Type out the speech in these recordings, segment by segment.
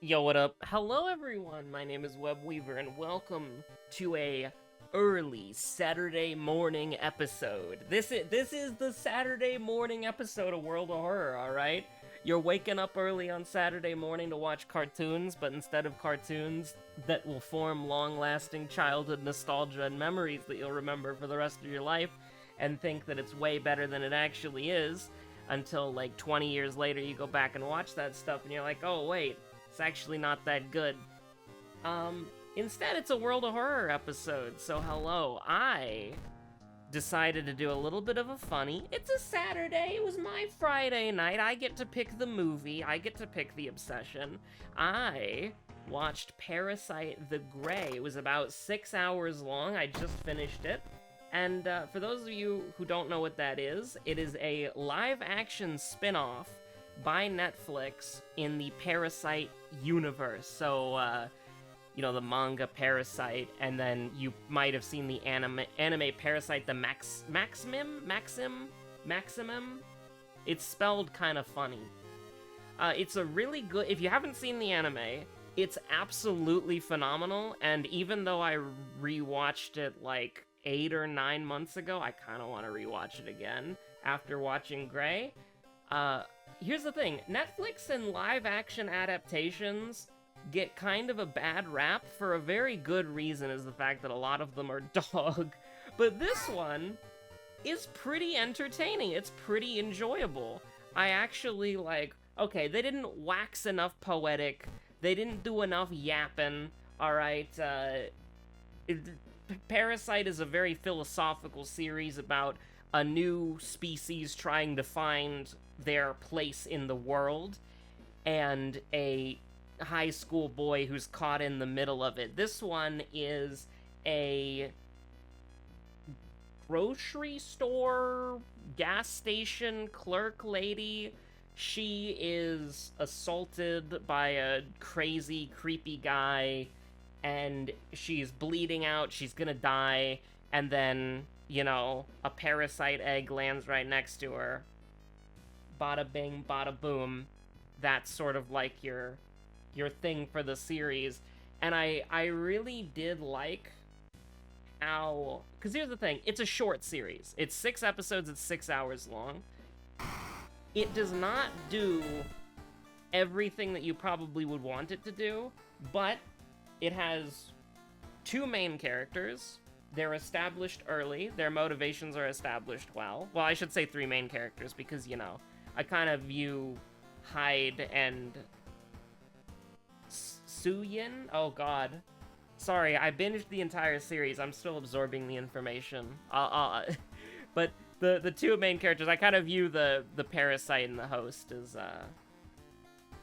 Yo, what up? Hello, everyone. My name is Webweaver, and welcome to a early Saturday morning episode. This is the Saturday morning episode of World of Horror. All right, you're waking up early on Saturday morning to watch cartoons, but instead of cartoons that will form long-lasting childhood nostalgia and memories that you'll remember for the rest of your life, and think that it's way better than it actually is. Until like 20 years later, you go back and watch that stuff, and you're like, oh wait, it's actually not that good. Instead, it's a World of Horror episode. So hello, I decided to do a little bit of a funny. It's a Saturday, it was my Friday night. I get to pick the movie, I get to pick the obsession. I watched Parasite the Grey. It was about 6 hours long, I just finished it. And for those of you who don't know what that is, it is a live-action spin-off by Netflix in the Parasite universe. So, the manga Parasite, and then you might have seen the anime Parasite, the Maximum? It's spelled kind of funny. It's a really good, if you haven't seen the anime, it's absolutely phenomenal, and even though I rewatched it like 8 or 9 months ago, I kind of want to rewatch it again after watching Grey. Here's the thing, Netflix and live-action adaptations get kind of a bad rap for a very good reason, is the fact that a lot of them are dog. But this one is pretty entertaining, it's pretty enjoyable. I actually, okay, they didn't wax enough poetic, they didn't do enough yapping, alright, Parasite is a very philosophical series about a new species trying to find their place in the world, and a high school boy who's caught in the middle of it. This one is a grocery store, gas station clerk lady. She is assaulted by a crazy, creepy guy, and she's bleeding out, she's gonna die, and then, a parasite egg lands right next to her. Bada bing, bada boom. That's sort of like your thing for the series. And I really did like how... Because here's the thing, it's a short series. It's 6 episodes, it's 6 hours long. It does not do everything that you probably would want it to do, but it has 2 main characters. They're established early. Their motivations are established well. Well, I should say 3 main characters because, I kind of view Hyde and Suyin? Oh, God. Sorry, I binged the entire series. I'm still absorbing the information. But the 2 main characters, I kind of view the parasite and the host as,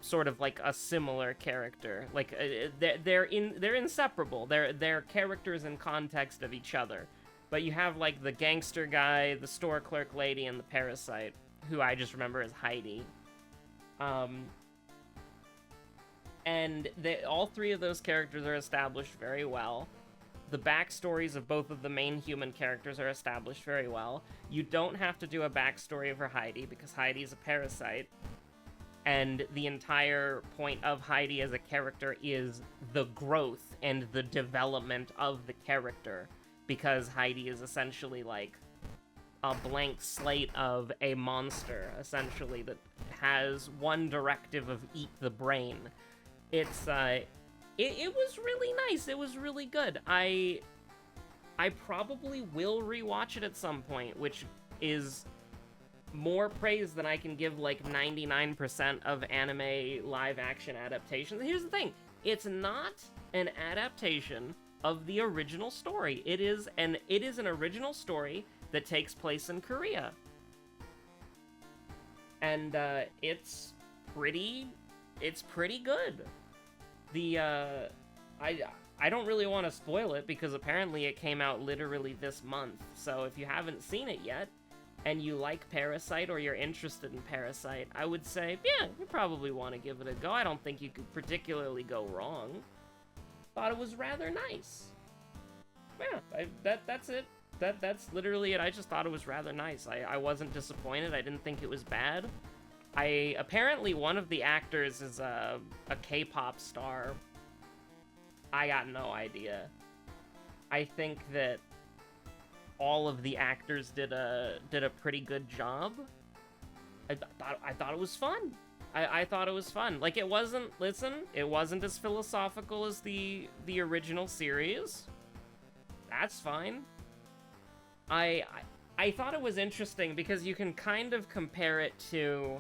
sort of like a similar character. Like they're inseparable. They're characters in context of each other. But you have like the gangster guy, the store clerk lady, and the parasite, who I just remember as Heidi. And all 3 of those characters are established very well. The backstories of both of the main human characters are established very well. You don't have to do a backstory for Heidi because Heidi's a parasite. And the entire point of Heidi as a character is the growth and the development of the character, because Heidi is essentially like a blank slate of a monster, essentially, that has one directive of eat the brain. It's, it was really nice, it was really good. I probably will rewatch it at some point, which is more praise than I can give like 99% of anime live-action adaptations. Here's the thing, it's not an adaptation of the original story. It is an original story that takes place in Korea. And it's pretty good. I don't really want to spoil it because apparently it came out literally this month. So if you haven't seen it yet, and you like Parasite or you're interested in Parasite, I would say, yeah, you probably want to give it a go. I don't think you could particularly go wrong. Thought it was rather nice. Yeah, that's it. That's literally it. I just thought it was rather nice. I wasn't disappointed. I didn't think it was bad. Apparently one of the actors is a K-pop star. I got no idea. I think that all of the actors did a pretty good job. I thought it was fun. I thought it was fun. Like, it wasn't as philosophical as the original series. That's fine. I thought it was interesting because you can kind of compare it to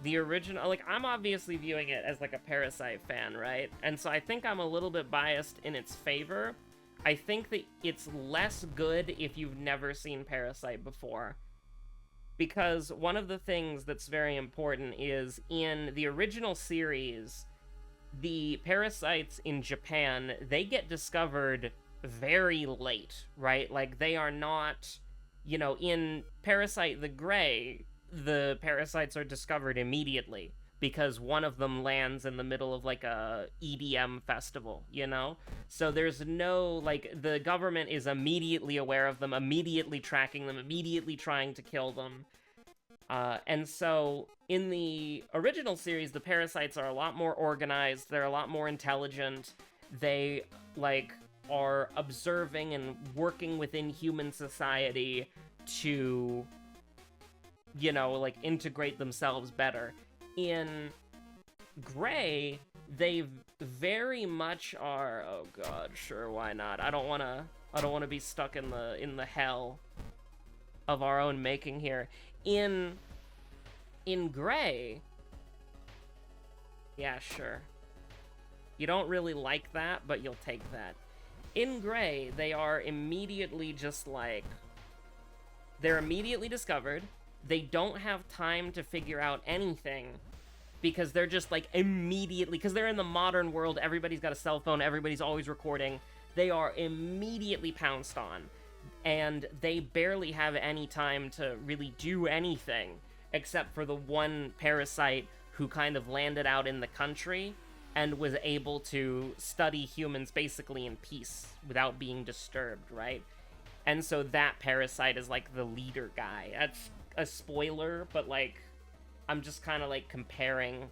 the original. Like, I'm obviously viewing it as like a Parasite fan, right? And so I think I'm a little bit biased in its favor. I think that it's less good if you've never seen Parasite before. Because one of the things that's very important is, in the original series, the parasites in Japan, they get discovered very late, right? Like, they are not, you know, in Parasite the Grey, the parasites are discovered immediately, because one of them lands in the middle of, like, a EDM festival, you know? So there's no, like, the government is immediately aware of them, immediately tracking them, immediately trying to kill them. And so, in the original series, the parasites are a lot more organized, they're a lot more intelligent, they, like, are observing and working within human society to, you know, like, integrate themselves better. In Grey, they very much are, oh god, sure, why not? I don't wanna be stuck in the hell of our own making here. In Grey, yeah, sure. You don't really like that, but you'll take that. In Grey, they are immediately just like, they're immediately discovered. They don't have time to figure out anything because they're just like immediately, because they're in the modern world, everybody's got a cell phone, everybody's always recording. They are immediately pounced on, and they barely have any time to really do anything except for the one parasite who kind of landed out in the country and was able to study humans basically in peace without being disturbed, right? And so that parasite is like the leader guy. That's a spoiler, but like, I'm just kind of like comparing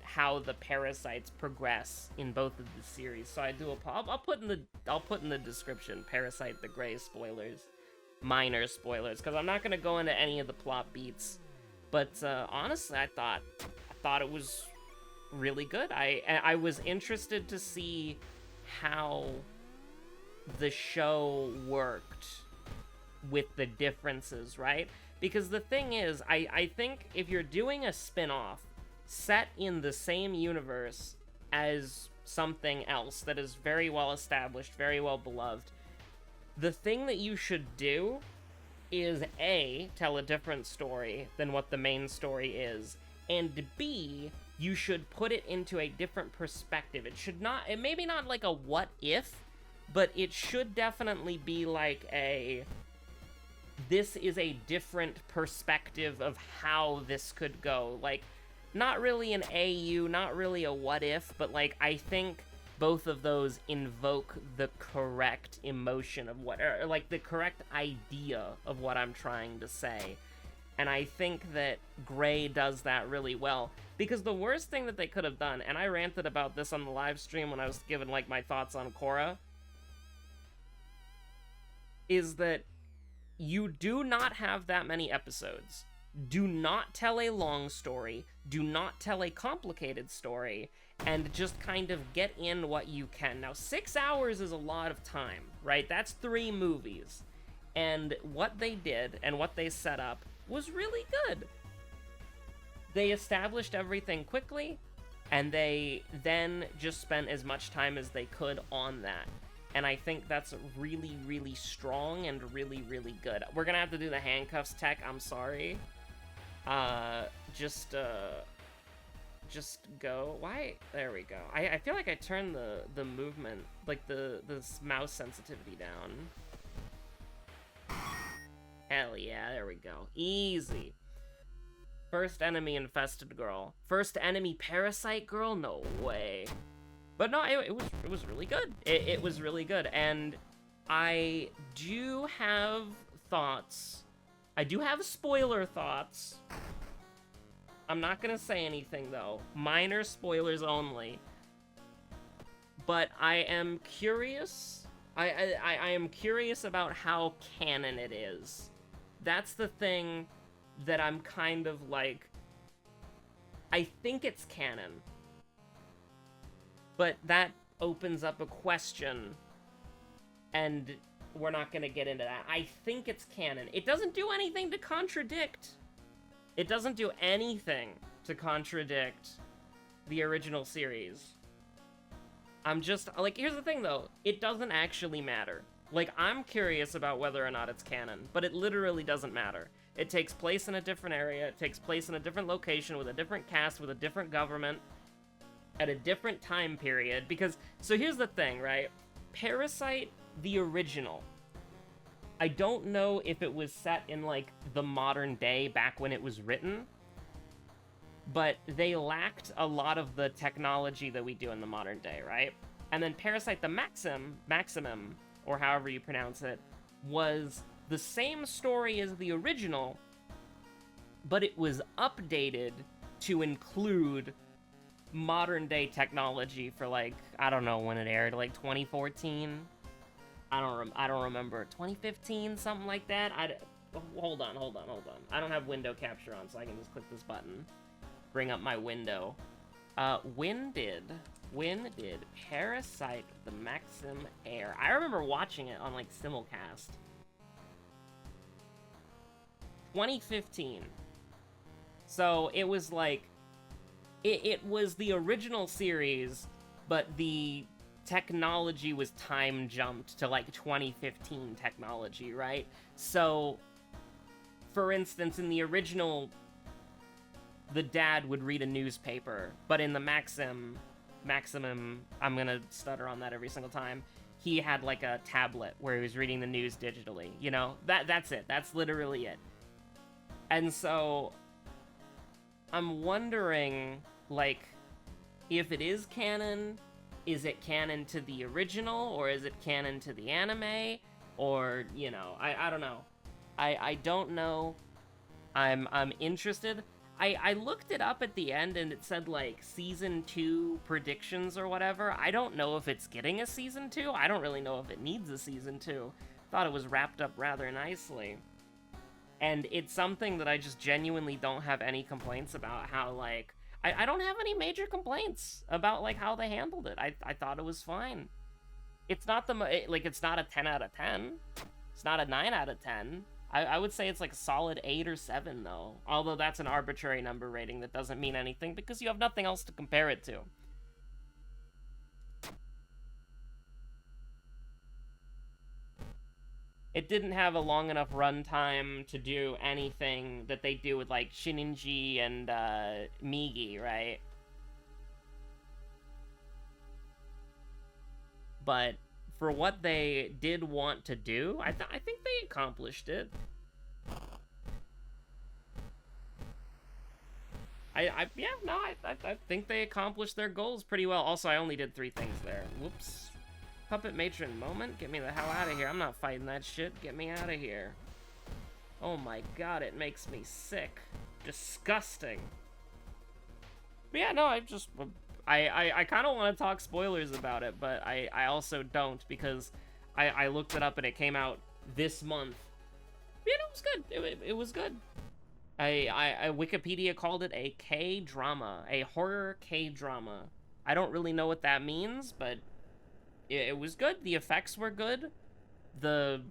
how the parasites progress in both of the series. So I do I'll put in the description Parasite the Grey spoilers, minor spoilers, because I'm not gonna go into any of the plot beats. But honestly, I thought it was really good. I was interested to see how the show worked with the differences, right? Because the thing is, I think if you're doing a spin-off set in the same universe as something else that is very well established, very well beloved, the thing that you should do is A, tell a different story than what the main story is, and B, you should put it into a different perspective. It maybe not like a what if, but it should definitely be like this is a different perspective of how this could go. Like, not really an AU, not really a what if, but like, I think both of those invoke the correct emotion of or like the correct idea of what I'm trying to say. And I think that Grey does that really well. Because the worst thing that they could have done, and I ranted about this on the live stream when I was giving like my thoughts on Korra, is that you do not have that many episodes. Do not tell a long story. Do not tell a complicated story. And just kind of get in what you can. Now, 6 hours is a lot of time, right? That's 3 movies. And what they did and what they set up was really good. They established everything quickly, and they then just spent as much time as they could on that. And I think that's really, really strong and really, really good. We're gonna have to do the handcuffs tech, I'm sorry. Just go. Why? There we go. I feel like I turned the movement, like the mouse sensitivity down. Hell yeah, there we go. Easy. First enemy infested girl. First enemy parasite girl? No way. But no, it was really good. It was really good. And I do have thoughts. I do have spoiler thoughts I'm not gonna say anything, though. Minor spoilers only. But I am curious. I am curious about how canon it is. That's the thing that I'm kind of like... I think it's canon. But that opens up a question, and we're not gonna get into that. I think it's canon. It doesn't do anything to contradict. It doesn't do anything to contradict the original series. I'm just, like, here's the thing, though. It doesn't actually matter. Like, I'm curious about whether or not it's canon, but it literally doesn't matter. It takes place in a different area, it takes place in a different location, with a different cast, with a different government, at a different time period, because, so here's the thing, right? Parasite, the original, I don't know if it was set in, like, the modern day back when it was written, but they lacked a lot of the technology that we do in the modern day, right? And then Parasite the Maximum, or however you pronounce it, was the same story as the original, but it was updated to include modern day technology for, like, I don't know when it aired, like 2014? I don't remember. 2015, something like that? Hold on. I don't have window capture on, so I can just click this button. Bring up my window. When did Parasite the Maxim air? I remember watching it on, like, simulcast. 2015. So, it was, like... It was the original series, but the technology was time jumped to, like, 2015 technology, right? So, for instance, in the original, the dad would read a newspaper, but in the Maximum, I'm gonna stutter on that every single time, he had, like, a tablet where he was reading the news digitally, you know? That's it. That's literally it. And so, I'm wondering, like, if it is canon, is it canon to the original, or is it canon to the anime, or, you know, I don't know. I don't know. I'm interested. I looked it up at the end, and it said, like, Season 2 predictions or whatever. I don't know if it's getting a Season 2. I don't really know if it needs a Season 2. Thought it was wrapped up rather nicely. And it's something that I just genuinely don't have any complaints about how, like... I don't have any major complaints about, like, how they handled it. I thought it was fine. It's not it's not a 10 out of 10. It's not a 9 out of 10. I would say it's, like, a solid 8 or 7, though. Although that's an arbitrary number rating that doesn't mean anything because you have nothing else to compare it to. It didn't have a long enough runtime to do anything that they do with, like, Shininji and Migi, right? But for what they did want to do, I think they accomplished it. I think they accomplished their goals pretty well. Also, I only did 3 things there. Whoops. Puppet Matron moment? Get me the hell out of here. I'm not fighting that shit. Get me out of here. Oh my god, it makes me sick. Disgusting. But yeah, no, I kind of want to talk spoilers about it, but I also don't because I looked it up and it came out this month. Yeah, no, it was good. It was good. Wikipedia called it a K-drama, a horror K-drama. I don't really know what that means, but it was good. The effects were good. The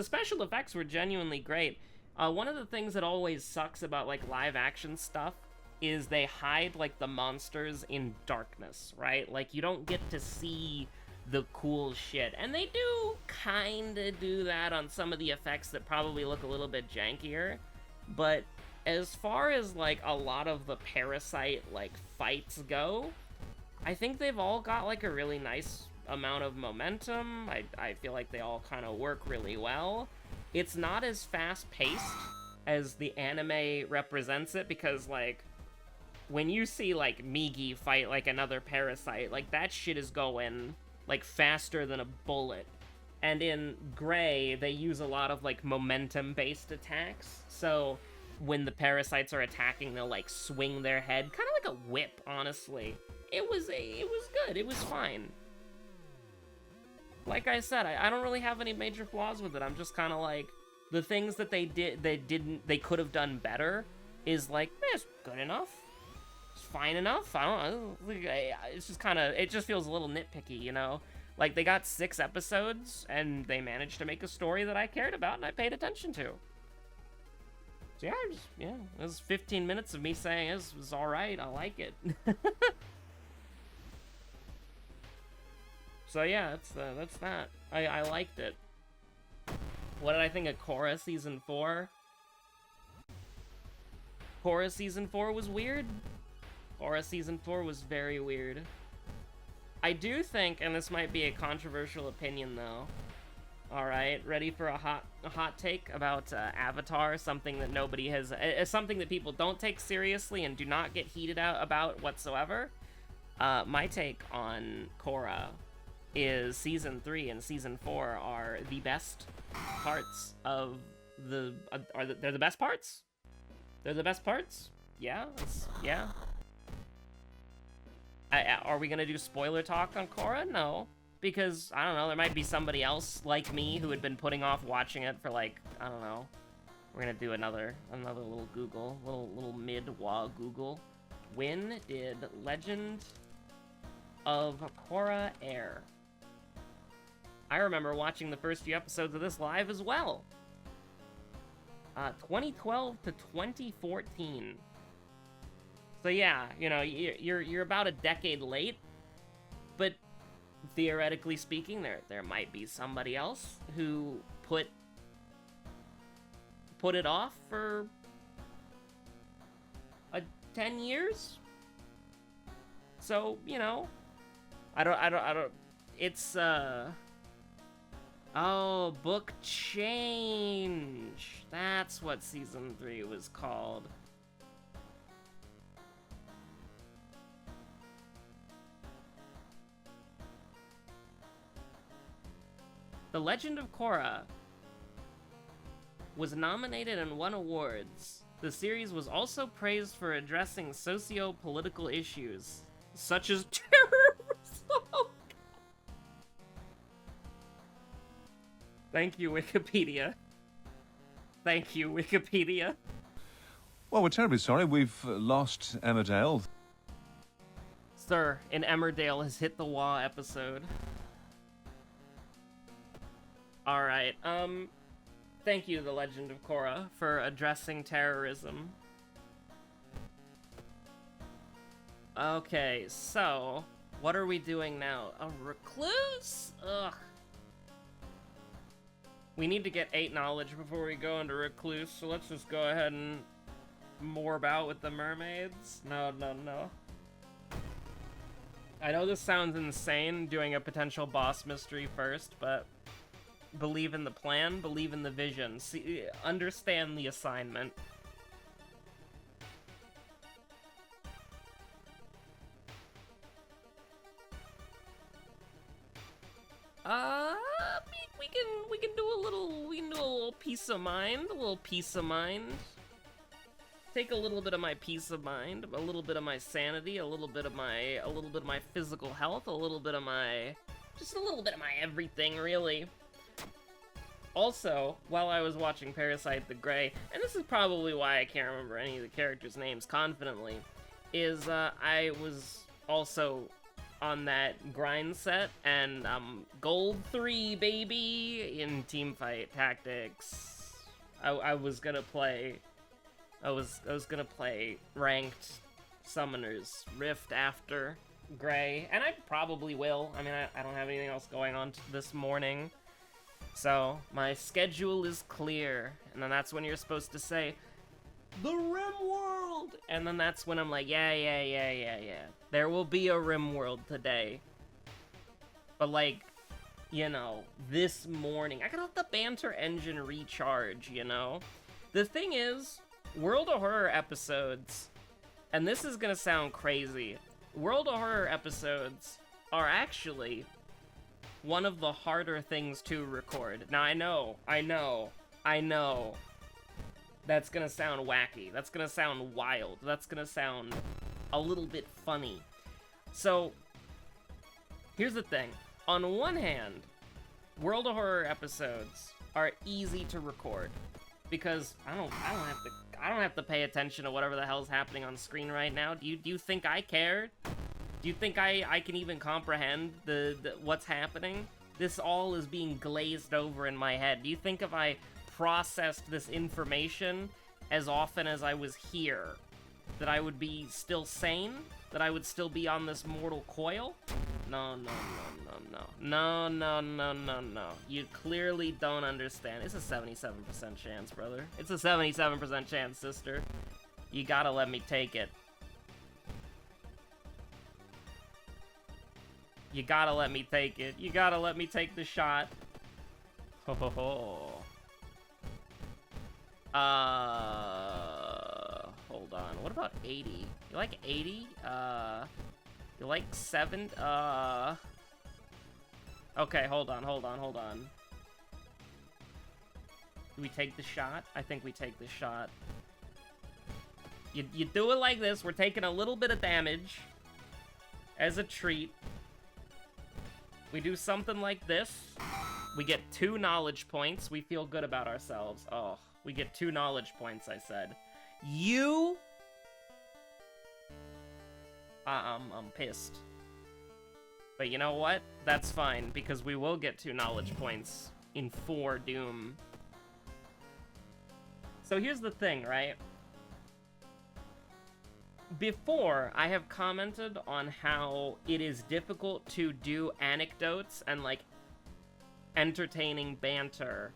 special effects were genuinely great. One of the things that always sucks about, like, live action stuff is they hide, like, the monsters in darkness, right? Like, you don't get to see the cool shit. And they do kinda do that on some of the effects that probably look a little bit jankier. But as far as, like, a lot of the Parasite, like, fights go, I think they've all got, like, a really nice amount of momentum. I feel like they all kind of work really well. It's not as fast-paced as the anime represents it, because, like, when you see, like, Migi fight, like, another Parasite, like, that shit is going, like, faster than a bullet. And in Gray, they use a lot of, like, momentum-based attacks, so when the parasites are attacking, they'll like swing their head, kind of like a whip, honestly. It was good, it was fine. Like I said, I don't really have any major flaws with it. I'm just kind of like, the things that they could have done better is like, it's good enough. It's fine enough. I don't know. It's just kind of, it just feels a little nitpicky, you know? Like, they got 6 episodes, and they managed to make a story that I cared about and I paid attention to. So yeah, it was 15 minutes of me saying it was alright, I like it. So yeah, that's that. I liked it. What did I think of Korra Season 4? Korra Season 4 was weird. Korra Season 4 was very weird. I do think, and this might be a controversial opinion though. Alright, ready for a hot take about Avatar, something that nobody has, something that people don't take seriously and do not get heated out about whatsoever. My take on Korra is Season 3 and Season 4 are the best parts of the... they're the best parts? They're the best parts? Yeah? Yeah? Are we gonna do spoiler talk on Korra? No. Because, I don't know, there might be somebody else like me who had been putting off watching it for like, I don't know. We're gonna do another little Google, little mid-wah Google. When did Legend of Korra air? I remember watching the first few episodes of this live as well. 2012 to 2014. So yeah, you know, you're about a decade late, but theoretically speaking, there might be somebody else who put it off for 10 years. So, you know, I don't, it's, oh, book change. That's what Season 3 was called. The Legend of Korra was nominated and won awards. The series was also praised for addressing socio-political issues, such as terrorism. Thank you, Wikipedia. Thank you, Wikipedia. Well, we're terribly sorry. We've lost Emmerdale. Sir, an Emmerdale has hit the wall episode. Alright, thank you, The Legend of Korra, for addressing terrorism. Okay, so, what are we doing now? A recluse? Ugh. We need to get 8 knowledge before we go into recluse, so let's just go ahead and more about with the mermaids. No. I know this sounds insane, doing a potential boss mystery first, but believe in the plan, believe in the vision. See, understand the assignment. We can do a little peace of mind, Take a little bit of my peace of mind, a little bit of my sanity, a little bit of my physical health, just a little bit of my everything, really. Also, while I was watching Parasite the Grey, and this is probably why I can't remember any of the characters' names confidently, is I was also on that grind set, and Gold 3, baby, in Teamfight Tactics. I was gonna play ranked Summoners Rift after Grey, and I probably will. I mean, I don't have anything else going on this morning. So, my schedule is clear, and then that's when you're supposed to say, the Rim World! And then that's when I'm like, yeah. There will be a Rim World today. But like, you know, this morning, I gotta let the banter engine recharge, you know? The thing is, World of Horror episodes, and this is gonna sound crazy, World of Horror episodes are actually one of the harder things to record. Now, I know. That's gonna sound wacky. That's gonna sound wild. That's gonna sound a little bit funny. So, here's the thing. On one hand, World of Horror episodes are easy to record because I don't have to pay attention to whatever the hell's happening on screen right now. Do you think I care? Do you think I can even comprehend the what's happening? This all is being glazed over in my head. Do you think if I processed this information as often as I was here, that I would be still sane? That I would still be on this mortal coil? No. You clearly don't understand. It's a 77% chance, brother. It's a 77% chance, sister. You gotta let me take it. You gotta let me take it. You gotta let me take the shot. Ho ho ho. Hold on. What about 80? You like 80? You like 7? Okay, hold on. Do we take the shot? I think we take the shot. You do it like this. We're taking a little bit of damage as a treat. We do something like this. We get 2 knowledge points. We feel good about ourselves. Oh, we get 2 knowledge points, I said. I'm pissed. But you know what? That's fine, because we will get 2 knowledge points in 4 Doom. So here's the thing, right? Before, I have commented on how it is difficult to do anecdotes and, like, entertaining banter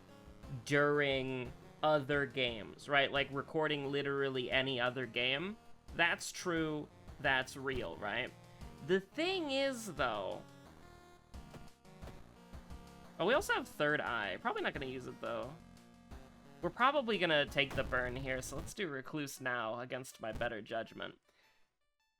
during other games, right? Like, recording literally any other game. That's true. That's real, right? The thing is, though... Oh, we also have Third Eye. Probably not going to use it, though. We're probably going to take the burn here, so let's do Recluse now against my better judgment.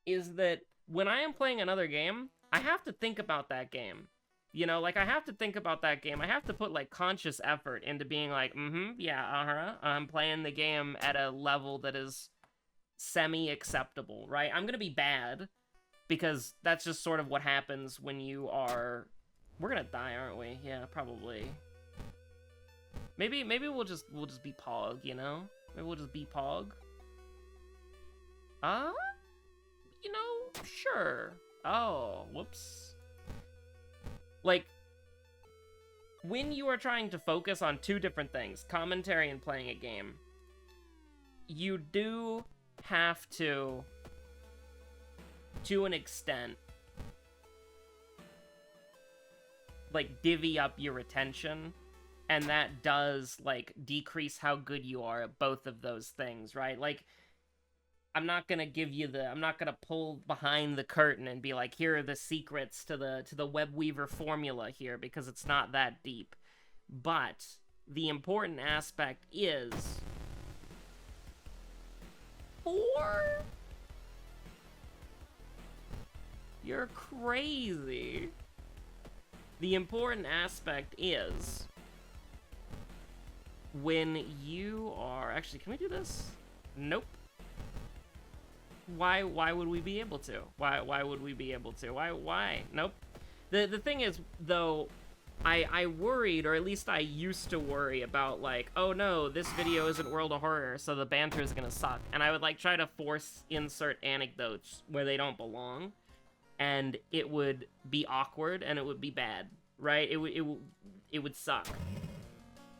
Is that when I am playing another game, I have to think about that game. You know, like, I have to think about that game. I have to put, like, conscious effort into being like, yeah, I'm playing the game at a level that is semi-acceptable, right? I'm gonna be bad, because that's just sort of what happens when you are... We're gonna die, aren't we? Yeah, probably. Maybe we'll just be Pog, you know? Maybe we'll just be Pog. You know, sure. Oh, whoops. Like, when you are trying to focus on 2 different things, commentary and playing a game, you do have to an extent, like, divvy up your attention, and that does, like, decrease how good you are at both of those things, right? Like, I'm not gonna pull behind the curtain and be like, here are the secrets to the Webweaver formula here, because it's not that deep. But the important aspect is... You're crazy. The important aspect is... when you are... Actually, can we do this? Nope. Why would we be able to? Why would we be able to? Why? Nope. The thing is, though, I worried, or at least I used to worry about, like, oh no, this video isn't World of Horror, so the banter is gonna suck. And I would, like, try to force insert anecdotes where they don't belong, and it would be awkward, and it would be bad, right? It would suck.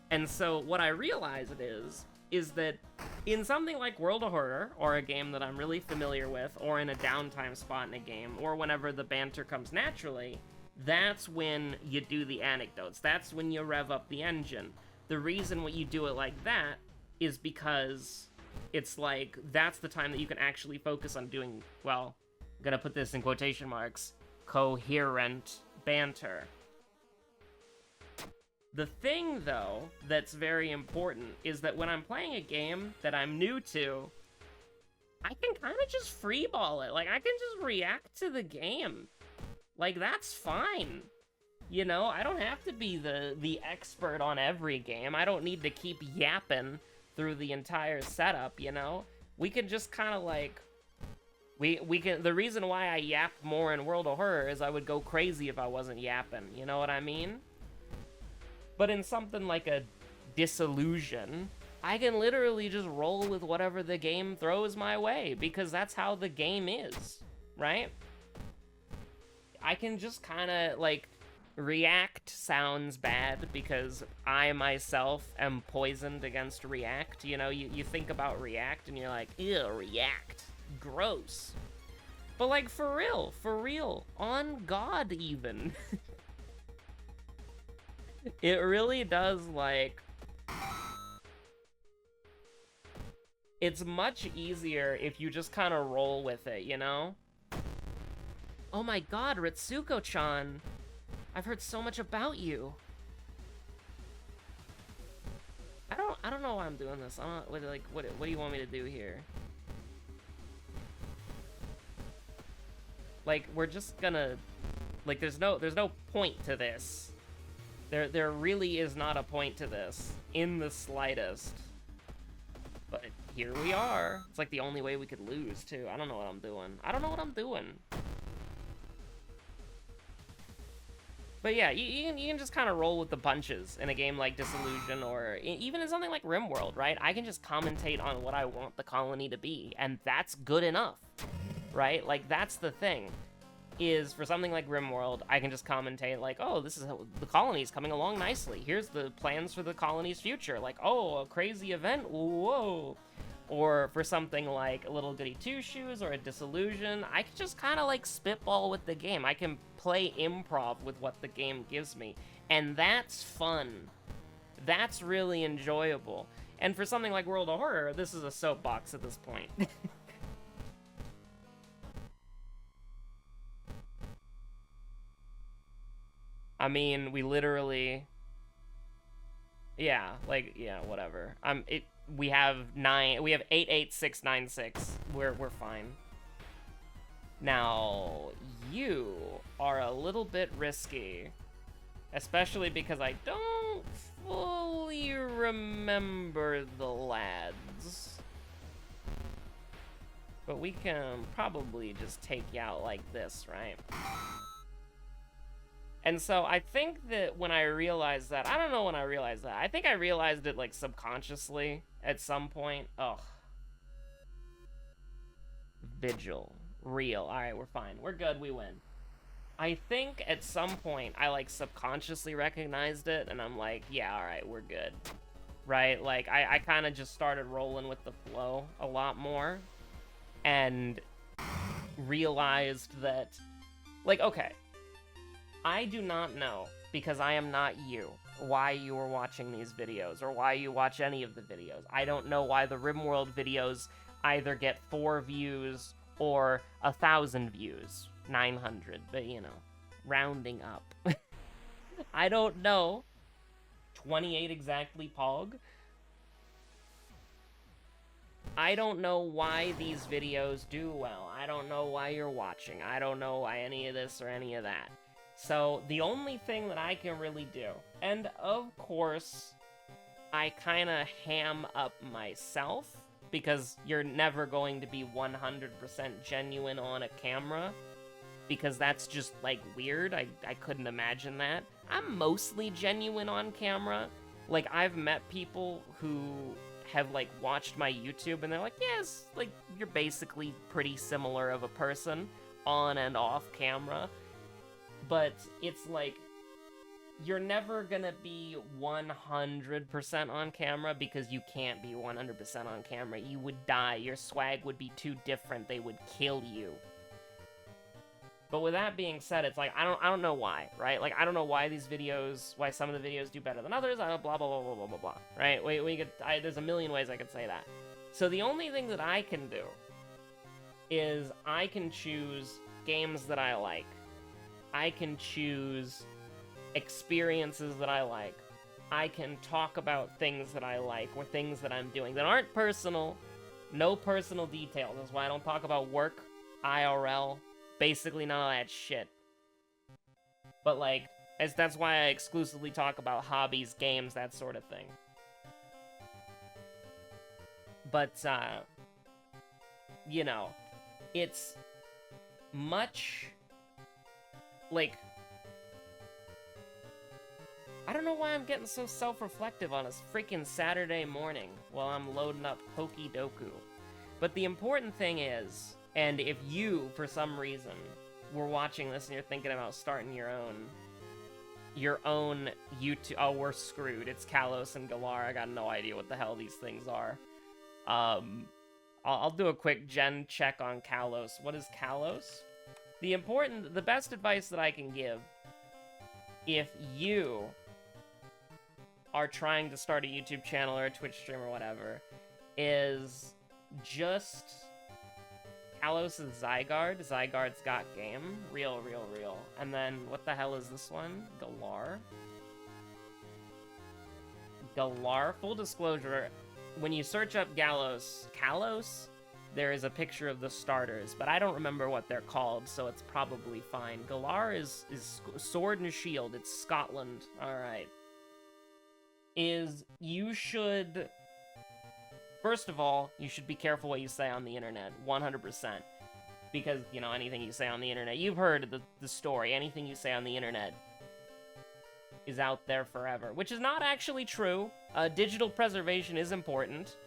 And so what I realized is that in something like World of Horror, or a game that I'm really familiar with, or in a downtime spot in a game, or whenever the banter comes naturally, that's when you do the anecdotes. That's when you rev up the engine. The reason you do it like that is because it's like, that's the time that you can actually focus on doing, well, I'm gonna put this in quotation marks, coherent banter. The thing, though, that's very important is that when I'm playing a game that I'm new to, I can kind of just freeball it. Like, I can just react to the game. Like, that's fine. You know, I don't have to be the expert on every game. I don't need to keep yapping through the entire setup, you know? We can just kind of like... We can... The reason why I yap more in World of Horror is I would go crazy if I wasn't yapping, you know what I mean? But in something like a Disillusion, I can literally just roll with whatever the game throws my way, because that's how the game is, right? I can just kind of, like, react sounds bad because I myself am poisoned against react. You know, you think about react and you're like, ew, react, gross. But, like, for real, on God even. It really does, like... It's much easier if you just kind of roll with it, you know? Oh my god, Ritsuko-chan! I've heard so much about you. I don't know why I'm doing this. I don't, what do you want me to do here? Like, we're just gonna... Like, there's no point to this. There really is not a point to this, in the slightest. But here we are. It's like the only way we could lose, too. I don't know what I'm doing. But yeah, you can just kind of roll with the punches in a game like Disillusion, or even in something like RimWorld, right? I can just commentate on what I want the colony to be, and that's good enough, right? Like, that's the thing, is for something like RimWorld, I can just commentate like, oh, this is how the colony's coming along nicely. Here's the plans for the colony's future. Like, oh, a crazy event, whoa. Or for something like a Little Goody Two Shoes or a Disillusion, I can just kind of like spitball with the game. I can play improv with what the game gives me. And that's fun. That's really enjoyable. And for something like World of Horror, this is a soapbox at this point. I mean, we literally... Yeah, like, yeah, whatever. We have 88696. We're fine. Now, you are a little bit risky. Especially because I don't fully remember the lads. But we can probably just take you out like this, right? And so I think that when I realized that, I don't know when I realized that. I think I realized it, like, subconsciously at some point. Ugh. Vigil. Real. Alright, we're fine. We're good, we win. I think at some point I, like, subconsciously recognized it, and I'm like, yeah, alright, we're good. Right? Like, I kind of just started rolling with the flow a lot more. And realized that, like, okay. I do not know, because I am not you, why you are watching these videos, or why you watch any of the videos. I don't know why the RimWorld videos either get 4 views or 1,000 views. 900, but you know, rounding up. I don't know. 28 exactly, Pog. I don't know why these videos do well. I don't know why you're watching. I don't know why any of this or any of that. So, the only thing that I can really do, and of course, I kind of ham up myself, because you're never going to be 100% genuine on a camera, because that's just, like, weird. I couldn't imagine that. I'm mostly genuine on camera. Like, I've met people who have, like, watched my YouTube, and they're like, yes, like, you're basically pretty similar of a person, on and off camera. But it's like, you're never gonna be 100% on camera because you can't be 100% on camera. You would die. Your swag would be too different. They would kill you. But with that being said, it's like, I don't know why, right? Like, I don't know why why some of the videos do better than others. I don't blah, blah, blah, blah, blah, blah, blah, right? There's a million ways I could say that. So the only thing that I can do is I can choose games that I like. I can choose experiences that I like. I can talk about things that I like or things that I'm doing that aren't personal. No personal details. That's why I don't talk about work, IRL, basically none of that shit. But like, that's why I exclusively talk about hobbies, games, that sort of thing. But, you know, it's much, like, I don't know why I'm getting so self-reflective on a freaking Saturday morning while I'm loading up Pokidoku. But the important thing is, and if you, for some reason, were watching this and you're thinking about starting your own YouTube... Oh, we're screwed. It's Kalos and Galar. I got no idea what the hell these things are. I'll do a quick gen check on Kalos. What is Kalos? The best advice that I can give, if you are trying to start a YouTube channel or a Twitch stream or whatever, is just Kalos is Zygarde. Zygarde's got game. Real. And then, what the hell is this one? Galar? Galar, full disclosure, when you search up Kalos, there is a picture of the starters, but I don't remember what they're called, so it's probably fine. Galar is Sword and Shield. It's Scotland. Alright. You should... First of all, you should be careful what you say on the internet. 100%. Because, you know, anything you say on the internet... You've heard the story. Anything you say on the internet is out there forever. Which is not actually true. Digital preservation is important.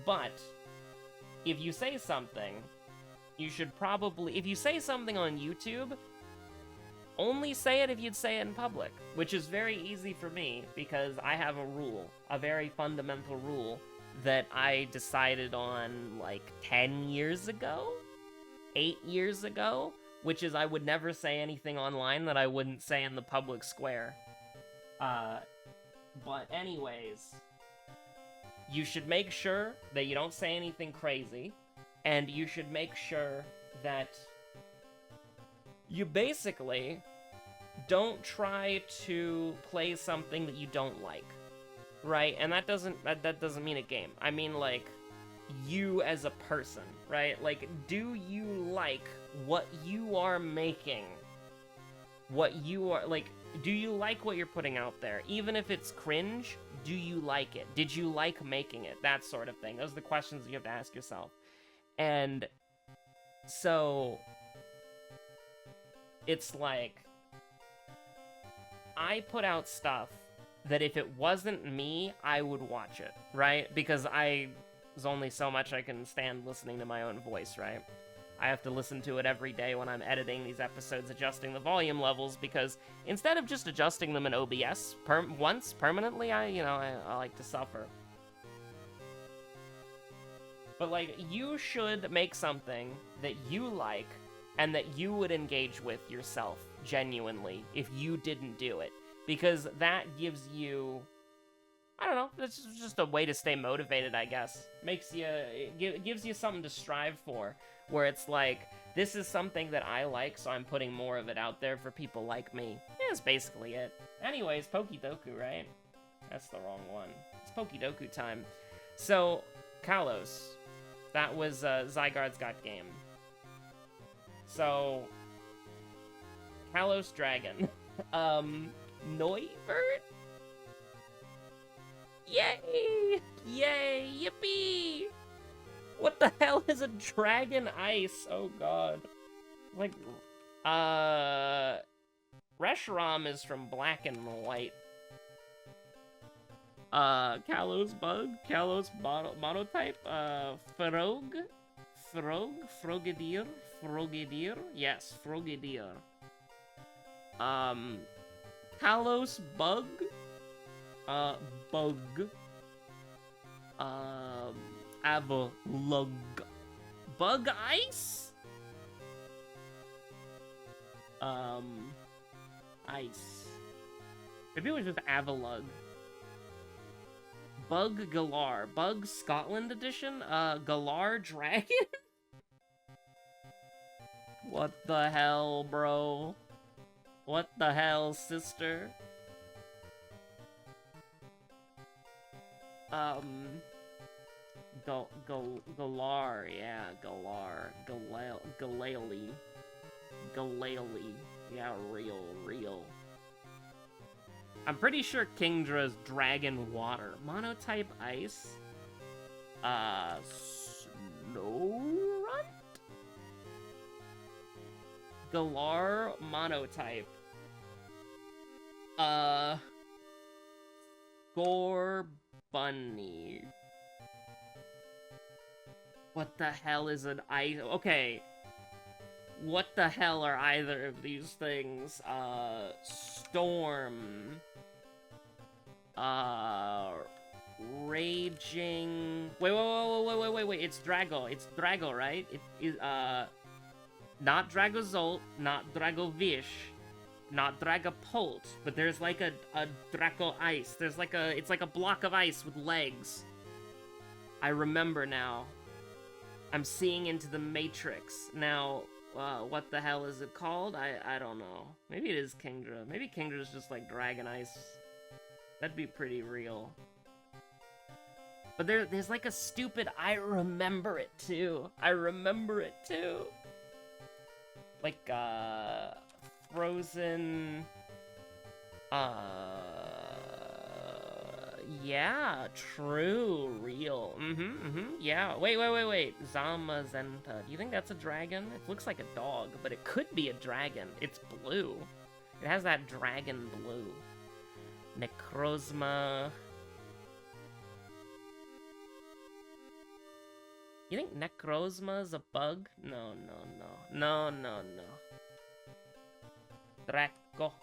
But, if you say something, you should probably... If you say something on YouTube, only say it if you'd say it in public. Which is very easy for me, because I have a rule. A very fundamental rule that I decided on, like, 10 years ago? 8 years ago? Which is I would never say anything online that I wouldn't say in the public square. But anyways, you should make sure that you don't say anything crazy, and you should make sure that you basically don't try to play something that you don't like, right? And that doesn't mean a game. I mean, like, you as a person, right? Like, do you like what you are making? What you are, like, do you like what you're putting out there? Even if it's cringe, do you like it? Did you like making it? That sort of thing. Those are the questions you have to ask yourself. And so it's like, I put out stuff that if it wasn't me, I would watch it, right? Because there's only so much I can stand listening to my own voice, right? I have to listen to it every day when I'm editing these episodes, adjusting the volume levels, because instead of just adjusting them in OBS once permanently, I like to suffer. But, like, you should make something that you like and that you would engage with yourself genuinely if you didn't do it. Because that gives you... I don't know, it's just a way to stay motivated, I guess. It gives you something to strive for, where it's like, this is something that I like, so I'm putting more of it out there for people like me. Yeah, that's basically it. Anyways, Pokidoku, right? That's the wrong one. It's Pokidoku time. So, Kalos. That was Zygarde's got game. So, Kalos Dragon. Noivert? Yay! Yay! Yippee! What the hell is a dragon ice? Oh god. Like, Reshiram is from Black and White. Kalos Bug? Kalos Monotype? Frogadier? Frogadier? Yes, Frogadier. Kalos Bug? Bug. Avalug. Bug Ice? Ice. Maybe it was just Avalug. Bug Galar. Bug Scotland edition? Galar Dragon? What the hell, bro? What the hell, sister? Galar, yeah, Galar. Galali. Yeah, real. I'm pretty sure Kingdra's Dragon Water. Monotype Ice? Snorunt? Galar monotype. Gorbunny. What the hell is an ice? Okay. What the hell are either of these things? Storm. Raging. Wait. It's Drago. It's Drago, right? It is, not Dragozolt, not Dragovish, not Dragapult, but there's like a Draco Ice. There's like it's like a block of ice with legs. I remember now. I'm seeing into the Matrix. Now, what the hell is it called? I don't know. Maybe it is Kingdra. Maybe Kingdra's just like Dragon Ice. That'd be pretty real. But there's like a stupid, I remember it too. Like, Frozen... Yeah, true, real. Yeah. Wait. Zamazenta. Do you think that's a dragon? It looks like a dog, but it could be a dragon. It's blue. It has that dragon blue. Necrozma. You think Necrozma is a bug? No. Draco.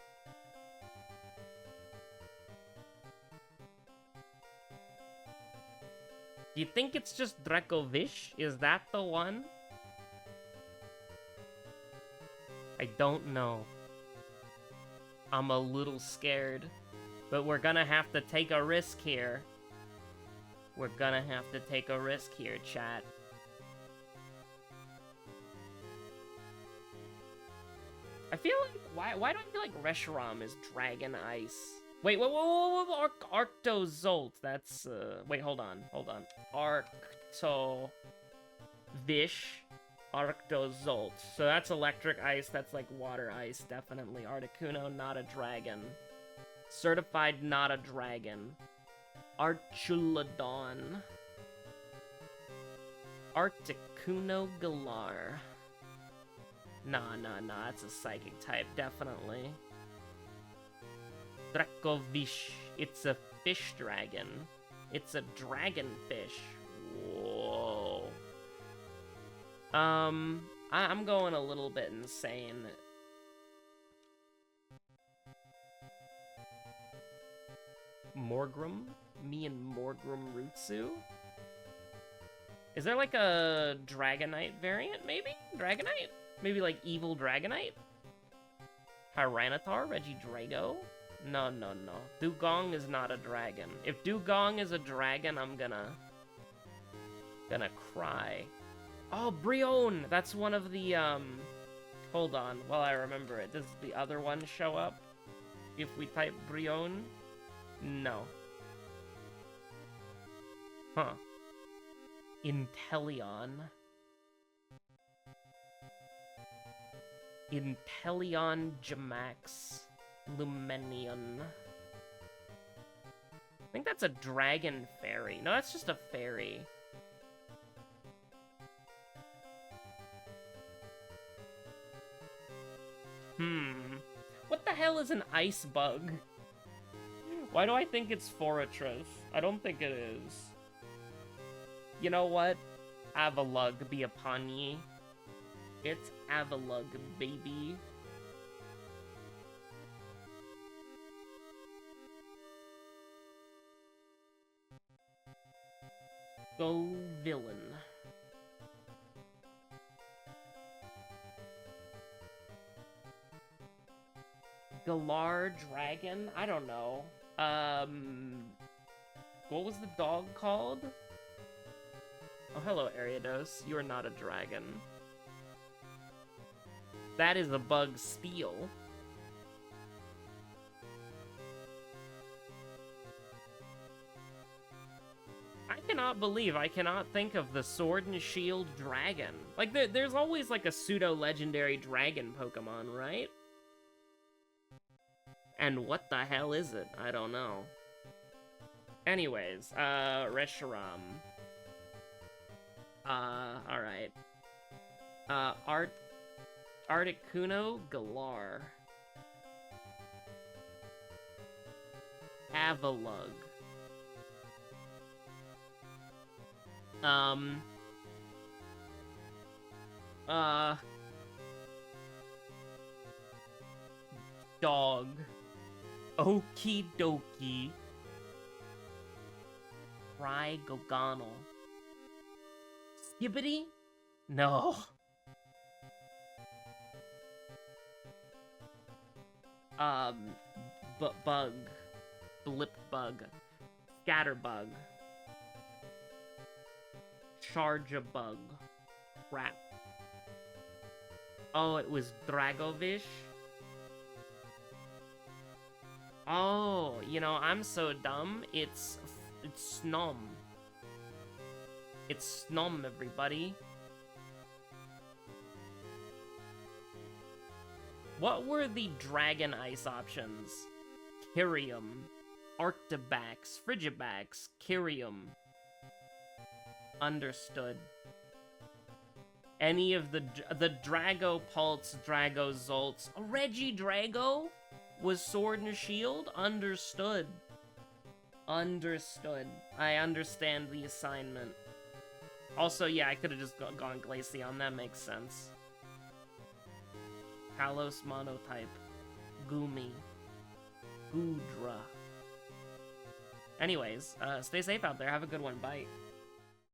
Do you think it's just Dracovish? Is that the one? I don't know. I'm a little scared. But we're gonna have to take a risk here. Chat. I feel like, why do I feel like Reshiram is Dragon Ice? Wait, Arctozolt, that's, wait, hold on. Arctovish, Arctozolt. So that's electric ice, that's like water ice, definitely. Articuno, not a dragon. Certified not a dragon. Archulodon. Articuno Galar. Nah, that's a psychic type, definitely. Dracovish. It's a fish dragon. It's a dragonfish. Whoa. I'm going a little bit insane. Morgrim? Me and Morgrim Rutsu? Is there like a Dragonite variant, maybe? Dragonite? Maybe like Evil Dragonite? Tyranitar? Regidrago? No. Dugong is not a dragon. If Dugong is a dragon, I'm gonna cry. Oh, Brion! That's one of the, hold on, while I remember it. Does the other one show up? If we type Brion? No. Huh. Inteleon. Inteleon Jamax Lumenion. I think that's a dragon fairy. No, that's just a fairy. What the hell is an ice bug? Why do I think it's Fortress? I don't think it is. You know what? Avalug be upon ye. It's Avalug, baby. Go villain. Galar Dragon? I don't know. What was the dog called? Oh, hello, Ariados. You are not a dragon. That is a bug Steel. I cannot believe I cannot think of the Sword and Shield Dragon. Like, there's always, like, a pseudo-legendary dragon Pokemon, right? And what the hell is it? I don't know. Anyways, Reshiram. Alright. Articuno Galar. Avalug. Dog. Okie dokie. Trigogonal. Skibbity? No. Bug. Blip bug. Scatterbug. Charge a bug. Crap. Oh, it was Dragovish? Oh, you know, I'm so dumb. It's Snom. It's Snom, everybody. What were the Dragon Ice options? Kyrium, Arctibax, Frigibax, Kyrium. Understood. Any of the Drago Pulse, Drago Zolts. Reggie Drago was Sword and Shield? Understood. Understood. I understand the assignment. Also, yeah, I could have just gone Glaceon. That makes sense. Kalos Monotype. Gumi. Goodra. Anyways, stay safe out there. Have a good one. Bye.